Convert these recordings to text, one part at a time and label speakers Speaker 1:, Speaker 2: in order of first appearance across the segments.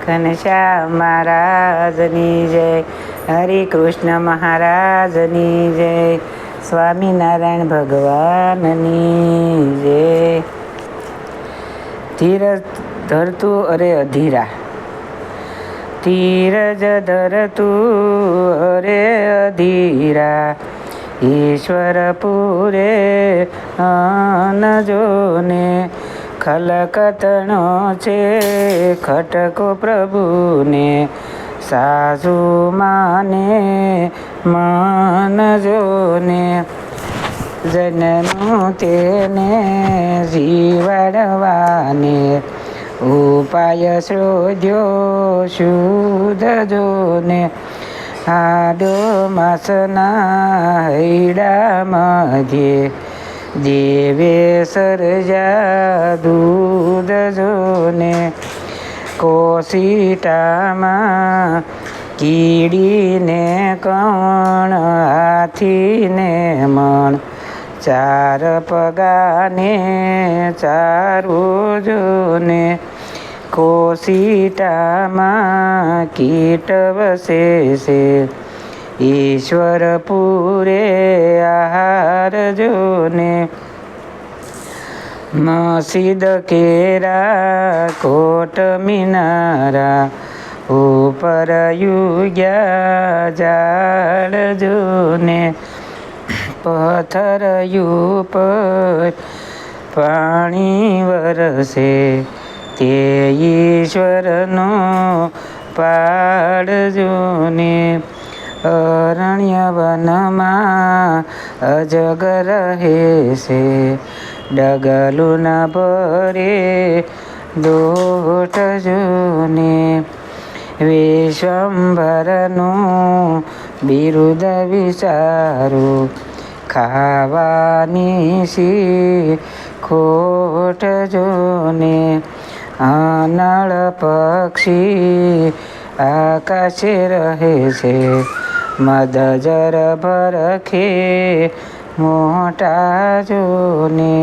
Speaker 1: ઘનશ્યામ મહારાજની જય, હરિકૃષ્ણ મહારાજની જય, સ્વામિનારાયણ ભગવાનની જય. ધીરજ ધરતું અરે અધીરા, ધીરજ ધરતું અરે અધીરા, ઈશ્વર પૂરે જોને, ખલકતણો છે ખટકો પ્રભુને, સાસુ માને મન જોને, જનનું તેને જીવાડવાને, ઉપાય શોધ્યો શુદ્ધ જોને, આડો માસના હૈડા મધ્યે, દેવે સર્જા દૂધ જોને, કોશિટામાં કીડીને કણ, હાથીને મણ, ચાર પગાને ચારું જોને, કોશિટામાં કીટ વસે છે, ઈશ્વર પૂરે આહાર જોને, મસ્જિદ કેરા કોટ મિનારા, ઉપર યુગ્યા ઝાડ જોને, પથ્થર ઉપર પાણી વરસે, તે ઈશ્વરનો પાડ જોને, અરણ્ય વનમાં અજગર રહે છે, ડગલું ન ભરે દોટ જોને, વિશ્વંભરનું બિરુદ વિચારું, ખાવાની સી ખોટ જોને, અનળ પક્ષી આકાશે રહે છે, મદજર ભરખે મોટા જોને,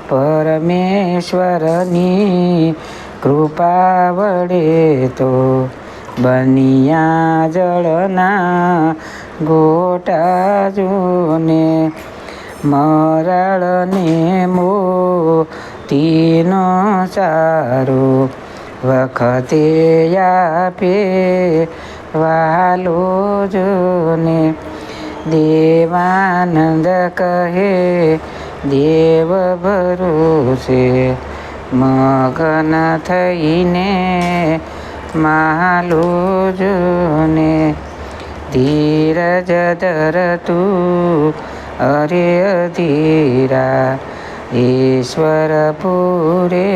Speaker 1: પરમેશ્વરની કૃપા વડે તો બનિયા જળના ગોટા જોને, મરાળને મોતીનો ચારો, વખતે આપે વાલો જોને, દેવાનંદ કહે દેવ ભરોસે, મગન થઈને માલો જોને, ધીરજ ધરતું અરે અધીરા, ઈશ્વર પૂરે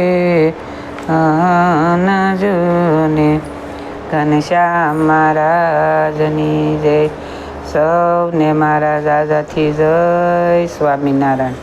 Speaker 1: જોને. ઘનશ્યામ મહારાજની જય, સૌને મારા દાદાથી જય. સ્વામિનારાયણ.